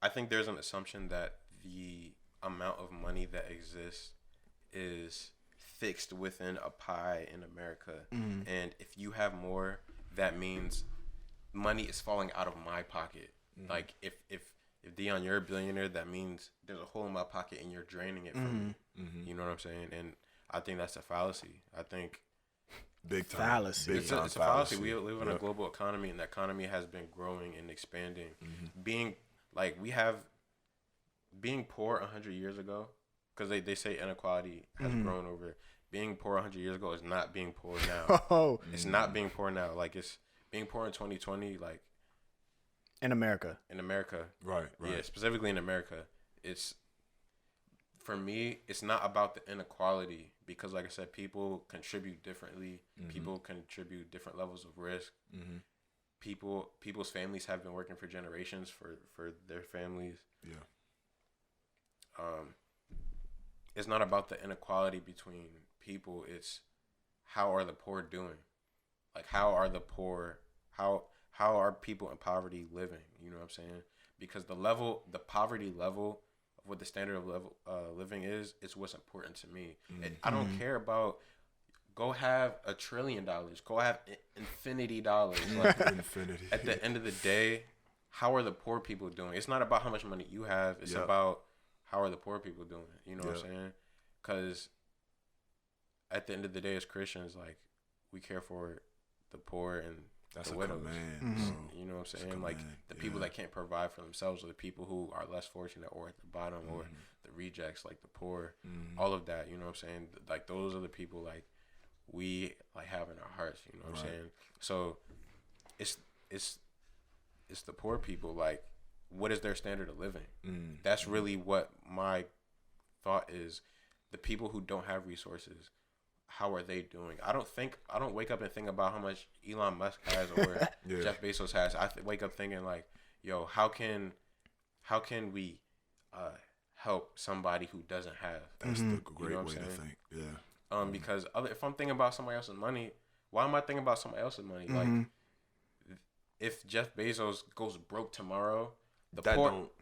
I think there's an assumption that the amount of money that exists is fixed within a pie in America, and if you have more, that means money is falling out of my pocket. Like if Dion, you're a billionaire, that means there's a hole in my pocket and you're draining it from me. You know what I'm saying? And I think that's a fallacy. I think big time fallacy. Big time it's a fallacy. We live in a global economy, and the economy has been growing and expanding. Being like being poor 100 years ago, because they say inequality has grown over. Being poor 100 years ago is not being poor now. It's not being poor now. Like, it's being poor in 2020, like, in America. Right. Yeah, specifically in America. It's, for me, it's not about the inequality, because, like I said, people contribute differently. People contribute different levels of risk. People's families have been working for generations for their families. Yeah. It's not about the inequality between people. It's how are the poor doing? Like, how are the poor, how are people in poverty living? You know what I'm saying? Because the poverty level of what the standard of living is what's important to me. And I don't care about, go have $1 trillion, go have infinity dollars. Like, Infinity. At the end of the day, how are the poor people doing? It's not about how much money you have. It's about how are the poor people doing? You know what I'm saying? Because at the end of the day, as Christians, like, we care for the poor and that's the a widows. command. You know what I'm saying? Like, the people that can't provide for themselves, or the people who are less fortunate, or at the bottom, or the rejects, like the poor, all of that. You know what I'm saying? Like, those are the people, like, we, like, have in our hearts. You know what I'm saying? So it's the poor people. Like, what is their standard of living? That's really what my thought is. The people who don't have resources, how are they doing? I don't wake up and think about how much Elon Musk has or Jeff Bezos has. I wake up thinking, like, yo, how can we help somebody who doesn't have? That's the great way to think. Yeah. Because if I'm thinking about somebody else's money, why am I thinking about somebody else's money? Like, if Jeff Bezos goes broke tomorrow, the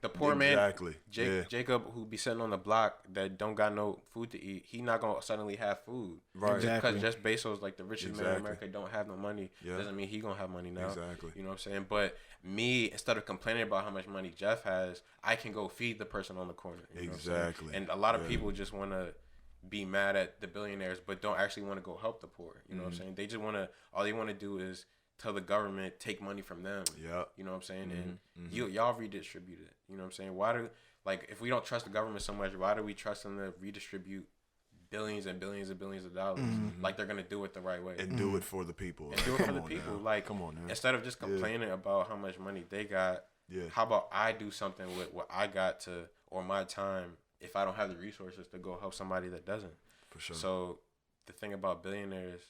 poor man, Jacob, who be sitting on the block that don't got no food to eat, he not gonna suddenly have food. Right. Exactly. Because Jeff Bezos, like the richest man in America, don't have no money. Doesn't mean he gonna have money now. Exactly. You know what I'm saying? But me, instead of complaining about how much money Jeff has, I can go feed the person on the corner. You know exactly. And a lot of people just want to be mad at the billionaires, but don't actually want to go help the poor. You know what I'm saying? They just all they want to do is tell the government, take money from them. Yeah. You know what I'm saying? And y'all redistribute it. You know what I'm saying? If we don't trust the government so much, why do we trust them to redistribute billions and billions and billions of dollars? Like, they're going to do it the right way. And do it for the people. And do it for the people. Now. Like, come on now. Instead of just complaining about how much money they got, how about I do something with what I got or my time, if I don't have the resources to go help somebody that doesn't. For sure. So the thing about billionaires,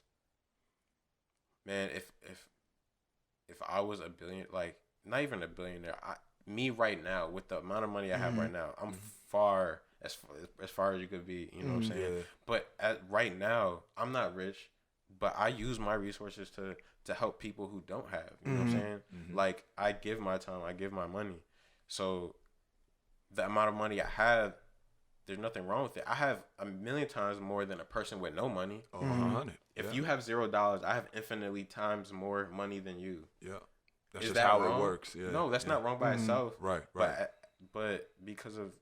man, if I was a like, not even a billionaire, me right now, with the amount of money I have right now, I'm far as far as you could be. You know what I'm saying? Yeah. But right now, I'm not rich, but I use my resources to help people who don't have. You know what I'm saying? Like, I give my time, I give my money. So the amount of money I have, there's nothing wrong with it. I have 1,000,000 times more than a person with no money. Oh, 100. If you have $0, I have infinitely times more money than you. Yeah. That's Is just that how wrong? it works. Yeah. No, that's not wrong by itself. Right. But because I'm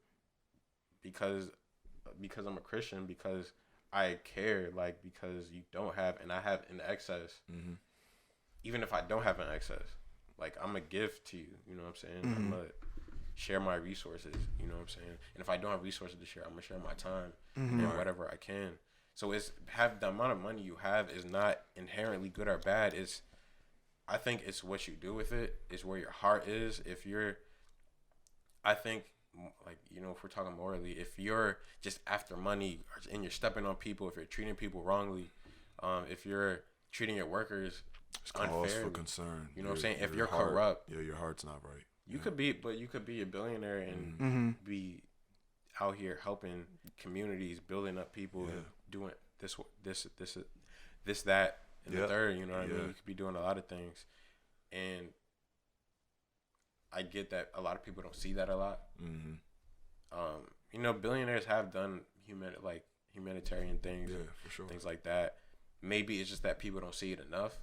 a Christian, because I care, like, because you don't have and I have in excess. Even if I don't have an excess, like, I'm a gift to you. You know what I'm saying? I'm gonna share my resources. You know what I'm saying? And if I don't have resources to share, I'm gonna share my time and whatever I can. So the amount of money you have is not inherently good or bad. I think it's what you do with it. It's where your heart is. I think, like, you know, if we're talking morally, if you're just after money and you're stepping on people, if you're treating people wrongly, if you're treating your workers unfairly, cause for concern. You know what I'm saying? If you're corrupt, your heart's not right. You could be a billionaire and be out here helping communities, building up people, and doing this, that, and the third. You know what I mean? You could be doing a lot of things, and I get that a lot of people don't see that a lot. Mm-hmm. You know, billionaires have done humanitarian things, for sure, things like that. Maybe it's just that people don't see it enough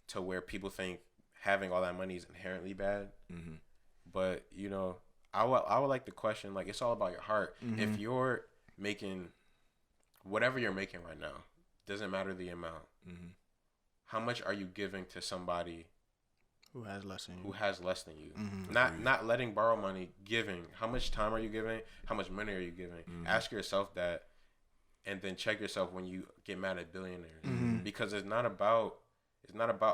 to where people think having all that money is inherently bad. Mm-hmm. But you know, I would like to question, like, it's all about your heart. Mm-hmm. If you're making whatever you're making right now, doesn't matter the amount. Mm-hmm. How much are you giving to somebody who has less than you? Mm-hmm. Not letting borrow money, giving. How much time are you giving? How much money are you giving? Mm-hmm. Ask yourself that, and then check yourself when you get mad at billionaires, because it's not about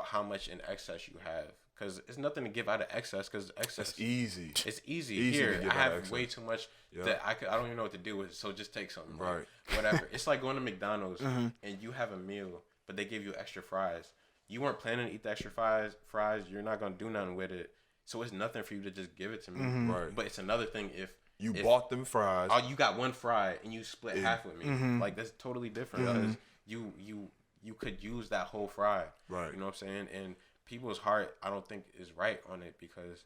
how much in excess you have. Because it's nothing to give out of excess. Because excess, it's easy. It's easy. Here, I have way too much that I don't even know what to do with it. So just take something. Right. Like, whatever. It's like going to McDonald's and you have a meal, but they give you extra fries. You weren't planning to eat the extra fries. You're not gonna do nothing with it. So it's nothing for you to just give it to me. Right. But it's another thing if you bought them fries. Oh, you got one fry and you split half with me. Like, that's totally different because you could use that whole fry. Right. You know what I'm saying? And people's heart, I don't think, is right on it because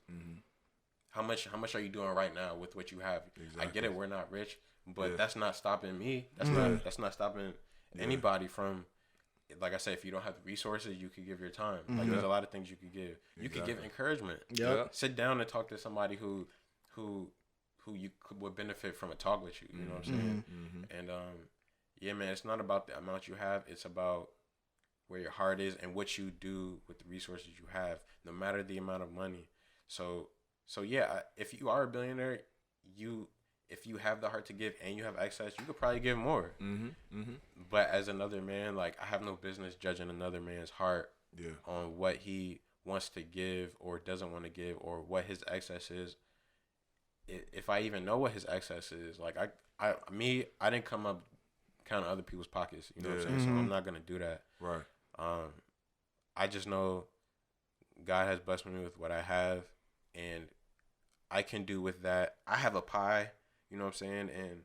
how much are you doing right now with what you have? Exactly. I get it, we're not rich, but that's not stopping me. That's not stopping anybody from. Like I said, if you don't have the resources, you could give your time. Like, there's a lot of things you could give. You could give encouragement. Yeah. Sit down and talk to somebody who you would benefit from a talk with you. You know what I'm saying? And yeah, man, it's not about the amount you have. It's about where your heart is and what you do with the resources you have, no matter the amount of money. So yeah, if you are a billionaire, if you have the heart to give and you have access, you could probably give more. But as another man, like, I have no business judging another man's heart on what he wants to give or doesn't want to give or what his excess is. If I even know what his excess is, like, I didn't come up counting other people's pockets. You know what I'm saying? So I'm not gonna do that. Right. I just know God has blessed me with what I have, and I can do with that. I have a pie. You know what I'm saying? And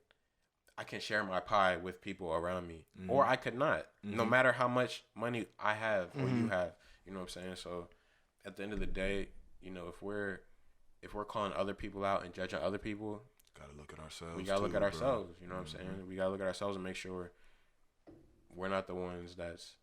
I can share my pie with people around me. Or I could not. No matter how much money I have or you have. You know what I'm saying? So at the end of the day, you know, if we're calling other people out and judging other people, gotta look at ourselves. We gotta look at ourselves. You know what I'm saying? We gotta look at ourselves and make sure we're not the ones that's